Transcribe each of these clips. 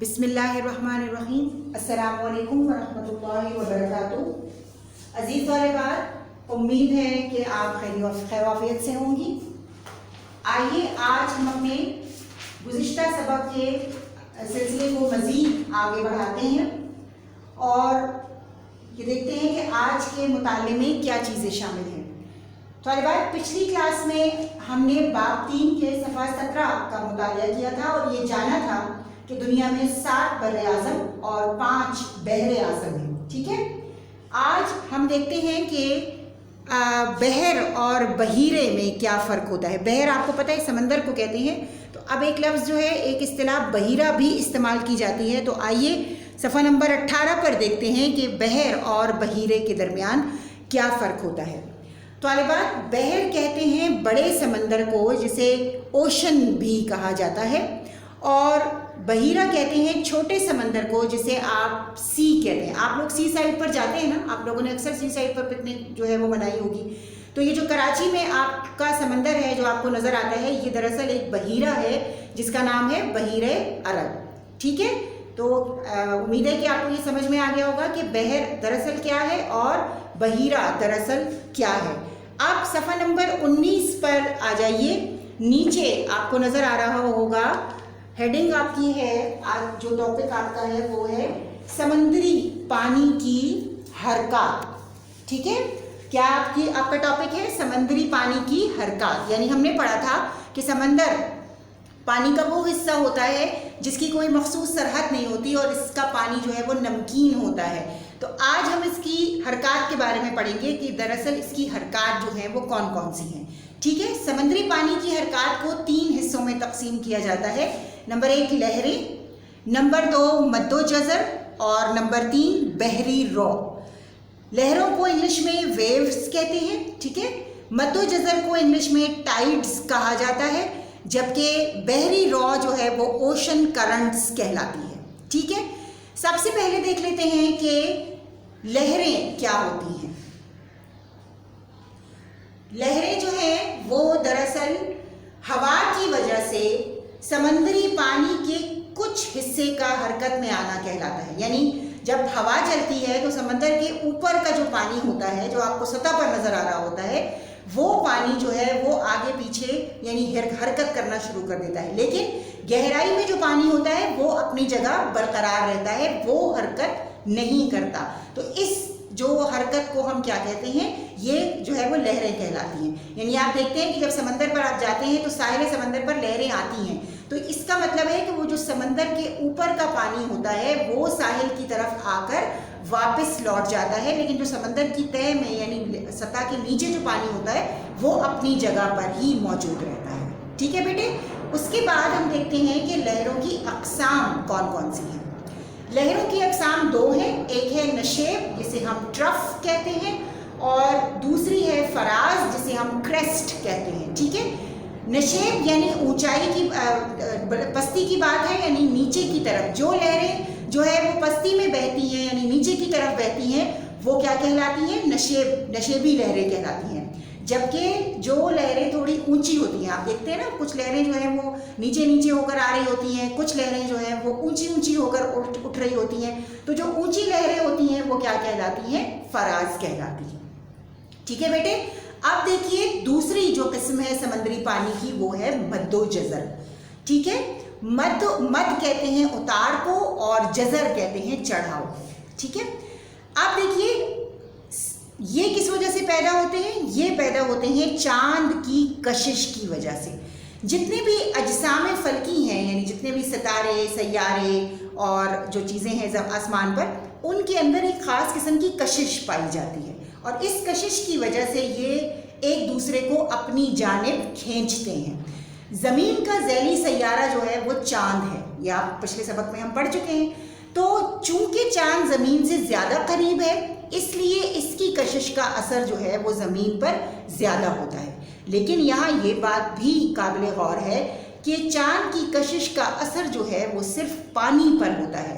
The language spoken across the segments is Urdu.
بسم اللہ الرحمن الرحیم. السلام علیکم ورحمۃ اللہ وبرکاتہ. عزیز طالبات، امید ہے کہ آپ خیر وافیت سے ہوں گی. آئیے آج ہم اپنے گزشتہ سبق کے سلسلے کو مزید آگے بڑھاتے ہیں اور یہ دیکھتے ہیں کہ آج کے مطالعے میں کیا چیزیں شامل ہیں. طالبات، پچھلی کلاس میں ہم نے باب 3 کے صفحہ 17 کا مطالعہ کیا تھا اور یہ جانا تھا کہ دنیا میں 7 بر اعظم اور 5 بحر اعظم ہیں. ٹھیک ہے، آج ہم دیکھتے ہیں کہ بحر اور بحیرے میں کیا فرق ہوتا ہے. بحر آپ کو پتہ ہے سمندر کو کہتے ہیں، تو اب ایک لفظ جو ہے، ایک اصطلاح بحیرہ بھی استعمال کی جاتی ہے. تو آئیے صفحہ نمبر 18 پر دیکھتے ہیں کہ بحر اور بحیرے کے درمیان کیا فرق ہوتا ہے. طالبات، بحر کہتے ہیں بڑے سمندر کو جسے اوشن بھی کہا جاتا ہے، اور بحیرہ کہتے ہیں چھوٹے سمندر کو جسے آپ سی کہتے ہیں. آپ لوگ سی سائڈ پر جاتے ہیں نا، آپ لوگوں نے اکثر سی سائڈ پر پکنک جو ہے وہ منائی ہوگی. تو یہ جو کراچی میں آپ کا سمندر ہے جو آپ کو نظر آتا ہے، یہ دراصل ایک بحیرہ ہے جس کا نام ہے بحیرہ عرب. ٹھیک ہے، تو امید ہے کہ آپ کو یہ سمجھ میں آ گیا ہوگا کہ بحر دراصل کیا ہے اور بحیرہ دراصل کیا ہے. آپ صفحہ نمبر 19 پر آ جائیے. نیچے آپ کو نظر آ رہا ہوگا ہیڈنگ آپ کی ہے، آج جو ٹاپک آپ کا ہے وہ ہے سمندری پانی کی حرکات. ٹھیک ہے، کیا آپ کا ٹاپک ہے سمندری پانی کی حرکات. یعنی ہم نے پڑھا تھا کہ سمندر پانی کا وہ حصہ ہوتا ہے جس کی کوئی مخصوص سرحد نہیں ہوتی اور اس کا پانی جو ہے وہ نمکین ہوتا ہے. تو آج ہم اس کی حرکات کے بارے میں پڑھیں گے کہ دراصل اس کی حرکات جو ہیں وہ کون کون سی ہیں. ٹھیک ہے، سمندری پانی کی حرکات کو 3 حصوں میں تقسیم کیا جاتا ہے. نمبر 1 لہریں، نمبر 2 مد و جزر، اور نمبر 3 بحری رو. لہروں کو انگلش میں ویوز کہتے ہیں. ٹھیک ہے، مد و جزر کو انگلش میں ٹائیڈز کہا جاتا ہے، جبکہ بحری رو جو ہے وہ اوشن کرنٹس کہلاتی ہے. ٹھیک ہے، سب سے پہلے دیکھ لیتے ہیں کہ لہریں کیا ہوتی ہیں. لہریں جو ہیں وہ دراصل ہوا کی وجہ سے سمندری پانی کے کچھ حصے کا حرکت میں آنا کہلاتا ہے. یعنی جب ہوا چلتی ہے تو سمندر کے اوپر کا جو پانی ہوتا ہے، جو آپ کو سطح پر نظر آ رہا ہوتا ہے، وہ پانی جو ہے وہ آگے پیچھے یعنی حرکت کرنا شروع کر دیتا ہے. لیکن گہرائی میں جو پانی ہوتا ہے وہ اپنی جگہ برقرار رہتا ہے، وہ حرکت نہیں کرتا. تو اس جو حرکت کو ہم کیا کہتے ہیں، یہ جو ہے وہ لہریں کہلاتی ہیں. یعنی آپ دیکھتے ہیں کہ جب سمندر پر آپ جاتے ہیں تو ساحل سمندر پر لہریں آتی ہیں، تو اس کا مطلب ہے کہ وہ جو سمندر کے اوپر کا پانی ہوتا ہے وہ ساحل کی طرف آ کر واپس لوٹ جاتا ہے، لیکن جو سمندر کی تہہ میں یعنی سطح کے نیچے جو پانی ہوتا ہے وہ اپنی جگہ پر ہی موجود رہتا ہے. ٹھیک ہے بیٹے، اس کے بعد ہم دیکھتے ہیں کہ لہروں کی اقسام کون کون سی ہیں. لہروں کی اقسام 2 ہیں. ایک ہے نشیب جسے ہم ٹرف کہتے ہیں، اور دوسری ہے فراز جسے ہم کریسٹ کہتے ہیں. ٹھیک ہے، نشیب یعنی اونچائی کی پستی کی بات ہے، یعنی نیچے کی طرف جو لہریں جو ہے وہ پستی میں بہتی ہیں یعنی نیچے کی طرف بہتی ہیں وہ کیا کہلاتی ہیں، نشیبی لہریں کہلاتی ہیں. جبکہ جو لہریں تھوڑی اونچی ہوتی ہیں، آپ دیکھتے ہیں نا کچھ لہریں جو ہیں وہ نیچے نیچے ہو کر آ رہی ہوتی ہیں، کچھ لہریں جو ہیں وہ اونچی اونچی ہو کر اٹھ رہی ہوتی ہیں. تو جو اونچی لہریں ہوتی ہیں وہ کیا کہلاتی ہیں، فراز کہلاتی ہیں. ٹھیک ہے بیٹے، اب دیکھیے دوسری جو قسم ہے سمندری پانی کی وہ ہے مد و جزر. ٹھیک ہے، مد کہتے ہیں اتار کو اور جزر کہتے ہیں چڑھاؤ. ٹھیک ہے، اب دیکھیے یہ کس وجہ سے پیدا ہوتے ہیں، یہ پیدا ہوتے ہیں چاند کی کشش کی وجہ سے. جتنے بھی اجسام فلکی ہیں یعنی جتنے بھی ستارے، سیارے اور جو چیزیں ہیں آسمان پر، ان کے اندر ایک خاص قسم کی کشش پائی جاتی ہے، اور اس کشش کی وجہ سے یہ ایک دوسرے کو اپنی جانب کھینچتے ہیں. زمین کا ذیلی سیارہ جو ہے وہ چاند ہے، یہ آپ پچھلے سبق میں ہم پڑھ چکے ہیں. تو چونکہ چاند زمین سے زیادہ قریب ہے اس لیے اس کی کشش کا اثر جو ہے وہ زمین پر زیادہ ہوتا ہے. لیکن یہاں یہ بات بھی قابل غور ہے کہ چاند کی کشش کا اثر جو ہے وہ صرف پانی پر ہوتا ہے.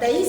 23,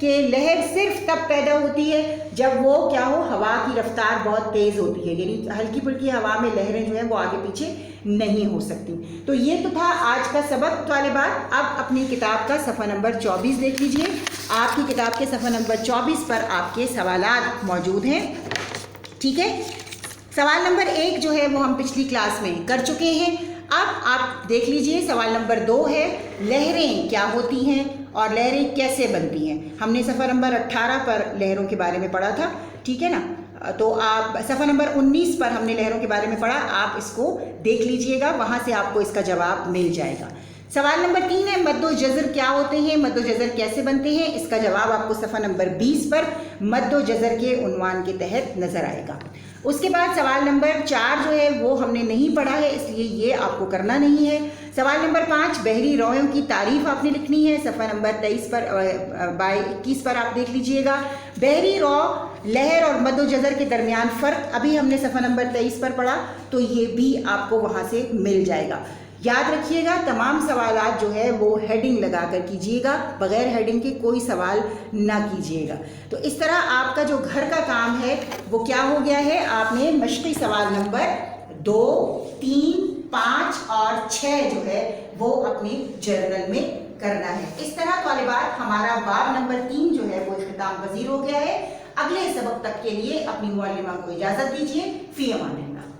کہ لہر صرف تب پیدا ہوتی ہے جب وہ کیا ہو ہوا کی رفتار بہت تیز ہوتی ہے، یعنی ہلکی پھلکی ہوا میں لہریں جو ہیں وہ آگے پیچھے نہیں ہو سکتی۔ تو یہ تو تھا آج کا سبق طالبات۔ اب اپنی کتاب کا صفحہ نمبر 24 دیکھ لیجئے۔ آپ کی کتاب کے صفحہ نمبر 24 پر آپ کے سوالات موجود ہیں، ٹھیک ہے۔ سوال نمبر 1 جو ہے وہ ہم پچھلی کلاس میں کر چکے ہیں۔ اب آپ دیکھ لیجئے سوال نمبر 2 ہے لہریں کیا ہوتی ہیں اور لہریں کیسے بنتی ہیں۔ ہم نے صفحہ نمبر 18 پر لہروں کے بارے میں پڑھا تھا، ٹھیک ہے نا۔ تو آپ صفحہ نمبر 19 پر ہم نے لہروں کے بارے میں پڑھا، آپ اس کو دیکھ لیجئے گا، وہاں سے آپ کو اس کا جواب مل جائے گا۔ سوال نمبر 3 ہے مد و جزر کیا ہوتے ہیں، مد و جزر کیسے بنتے ہیں، اس کا جواب آپ کو صفحہ نمبر 20 پر مد و جزر کے عنوان کے تحت نظر آئے گا۔ اس کے بعد سوال نمبر 4 جو ہے وہ ہم نے نہیں پڑھا ہے، اس لیے یہ آپ کو کرنا نہیں ہے۔ سوال نمبر 5 بحری رویوں کی تعریف آپ نے لکھنی ہے، صفحہ نمبر 23 پر 21 پر آپ دیکھ لیجئے گا۔ بحری رو، لہر اور مد و جزر کے درمیان فرق ابھی ہم نے صفحہ نمبر 23 پر پڑھا، تو یہ بھی آپ کو وہاں سے مل جائے گا۔ یاد رکھیے گا تمام سوالات جو ہے وہ ہیڈنگ لگا کر کیجیے گا، بغیر ہیڈنگ کے کوئی سوال نہ کیجیے گا۔ تو اس طرح آپ کا جو گھر کا کام ہے وہ کیا ہو گیا ہے، آپ نے مشقی سوال نمبر 2، 3، 5 اور 6 جو ہے وہ اپنے جرنل میں کرنا ہے۔ اس طرح طالبات ہمارا باب نمبر 3 جو ہے وہ اختتام پذیر ہو گیا ہے۔ اگلے سبق تک کے لیے اپنی معلمہ کو اجازت دیجیے، فی امان اللہ۔